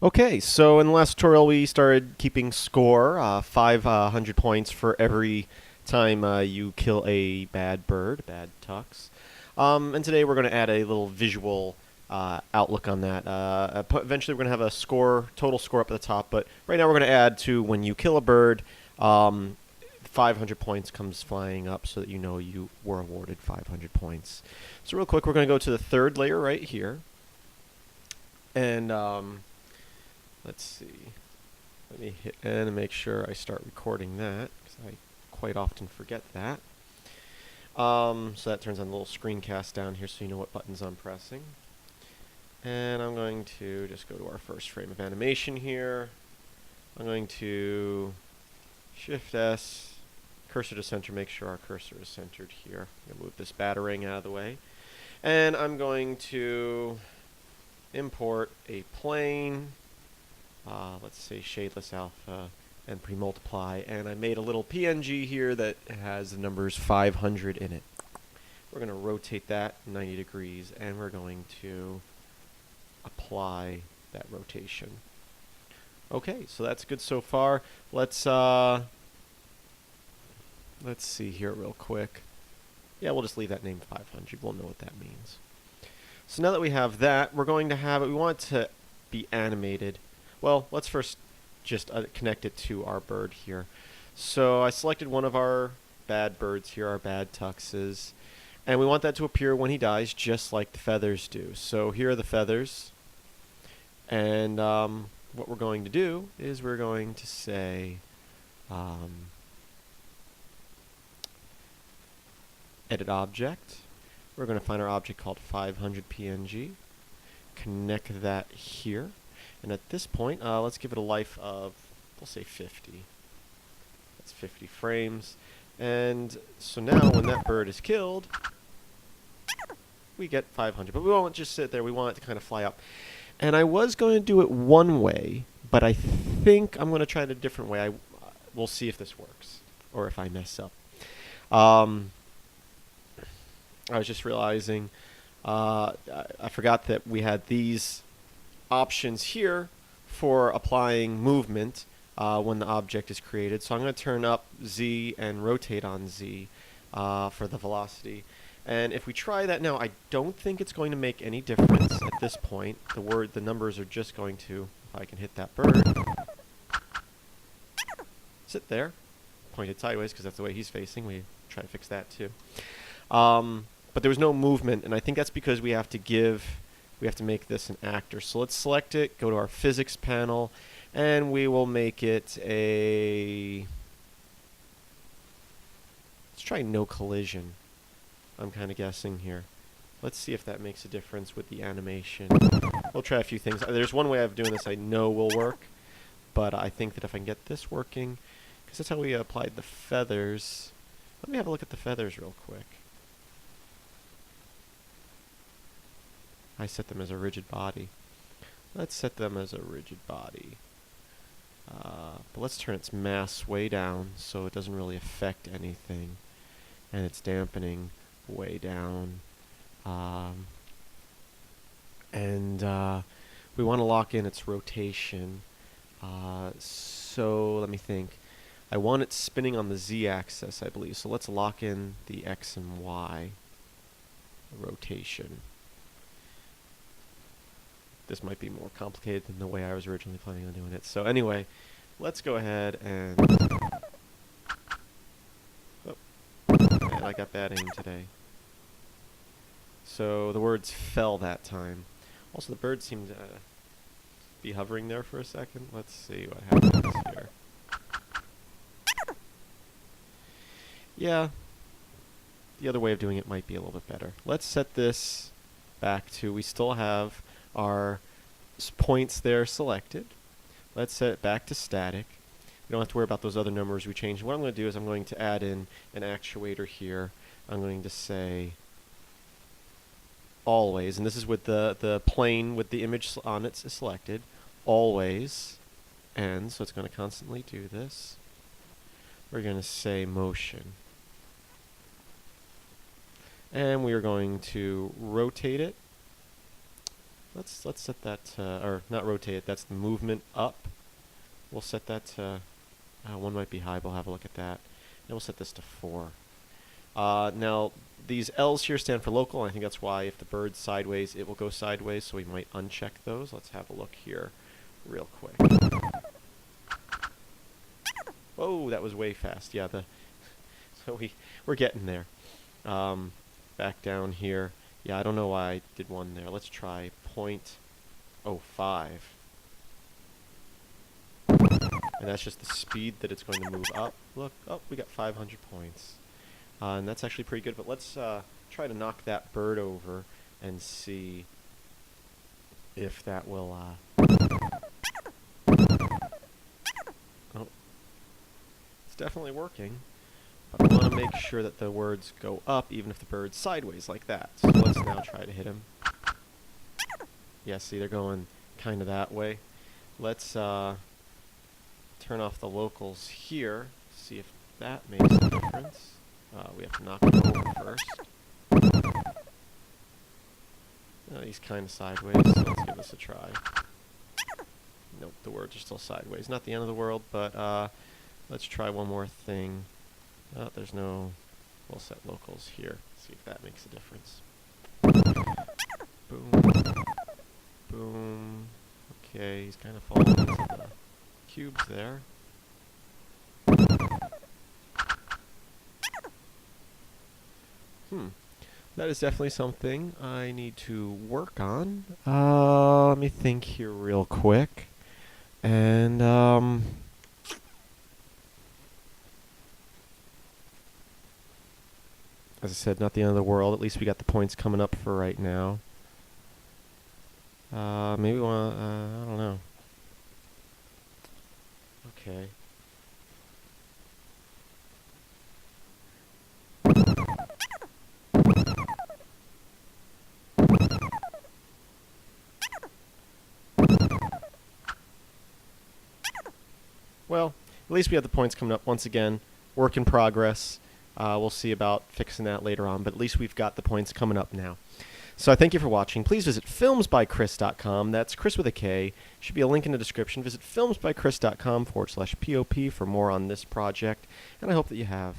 Okay, so in the last tutorial we started keeping score, 500 points for every time you kill a bad bird, bad tux. And today we're going to add a little visual outlook on that. Eventually we're going to have a score, total score up at the top, but right now we're going to add to when you kill a bird, 500 points comes flying up so that you know you were awarded 500 points. So real quick, we're going to go to the third layer right here. And let's see. Let me hit N and make sure I start recording that, because I quite often forget that. So that turns on the little screencast down here so you know what buttons I'm pressing. And I'm going to just go to our first frame of animation here. I'm going to Shift S, cursor to center, make sure our cursor is centered here. I'm going to move this batarang out of the way. And I'm going to import a plane. Let's say shadeless alpha and pre-multiply, and I made a little PNG here that has the numbers 500 in it. We're going to rotate that 90 degrees, and we're going to apply that rotation. Okay, so that's good so far. Let's see here real quick. Yeah, we'll just leave that name 500. We'll know what that means. So now that we have that, we're going to have it. We want it to be animated. Well, let's first just connect it to our bird here. So I selected one of our bad birds here, our bad tuxes, and we want that to appear when he dies just like the feathers do. So here are the feathers, and what we're going to do is we're going to say edit object. We're going to find our object called 500 PNG, connect that here. And at this point, let's give it a life of, we'll say 50. That's 50 frames. And so now when that bird is killed, we get 500. But we won't just sit there. We want it to kind of fly up. And I was going to do it one way, but I think I'm going to try it a different way. We'll see if this works or if I mess up. I was just realizing I forgot that we had these options here for applying movement when the object is created. So I'm going to turn up Z and rotate on Z for the velocity. And if we try that now, I don't think it's going to make any difference at this point. The numbers are just going to, if I can hit that bird, sit there, pointed sideways because that's the way he's facing. We try to fix that too. But there was no movement, and I think that's because we have to make this an actor. So let's select it, go to our physics panel, and we will make it a, let's try no collision. I'm kind of guessing here. Let's see if that makes a difference with the animation. We'll try a few things. There's one way of doing this I know will work, but I think that if I can get this working, because that's how we applied the feathers. Let me have a look at the feathers real quick. I set them as a rigid body. Let's set them as a rigid body. But let's turn its mass way down so it doesn't really affect anything. And its dampening way down. We want to lock in its rotation. So let me think. I want it spinning on the z-axis, I believe. So let's lock in the x and y rotation. This might be more complicated than the way I was originally planning on doing it. So anyway, let's go ahead and... Oh, man, I got bad aim today. So the words fell that time. Also, the bird seemed to be hovering there for a second. Let's see what happens here. Yeah, the other way of doing it might be a little bit better. Let's set this back to, we still have our points there selected. Let's set it back to static. We don't have to worry about those other numbers we changed. What I'm going to do is I'm going to add in an actuator here. I'm going to say always, and this is with the plane with the image on it selected, always, and so it's going to constantly do this. We're going to say motion. And we are going to rotate it let's set that to, or not rotate it. That's the movement up. We'll set that to. One might be high. We'll have a look at that. And we'll set this to 4. Now these L's here stand for local. And I think that's why if the bird's sideways, it will go sideways. So we might uncheck those. Let's have a look here, real quick. Whoa, that was way fast. Yeah, so we're getting there. Back down here. Yeah, I don't know why I did 1 there. Let's try 0.05. And that's just the speed that it's going to move up. Look, oh, we got 500 points. And that's actually pretty good, but let's try to knock that bird over and see if that will... Oh, it's definitely working. But I want to make sure that the words go up even if the bird's sideways like that. So let's now try to hit him. Yeah, see, they're going kind of that way. Let's turn off the locals here, see if that makes a difference. We have to knock him over first. He's kind of sideways, so let's give this a try. Nope, the words are still sideways. Not the end of the world, but let's try one more thing. There's no... We'll set locals here, see if that makes a difference. Boom. Boom. Okay, he's kind of falling into the cubes there. That is definitely something I need to work on. Let me think here real quick. And, as I said, not the end of the world. At least we got the points coming up for right now. Maybe we want to, I don't know. Okay. Well, at least we have the points coming up. Once again, work in progress. We'll see about fixing that later on, but at least we've got the points coming up now. So I thank you for watching. Please visit filmsbykris.com. That's Kris with a K. Should be a link in the description. Visit filmsbykris.com/POP for more on this project, and I hope that you have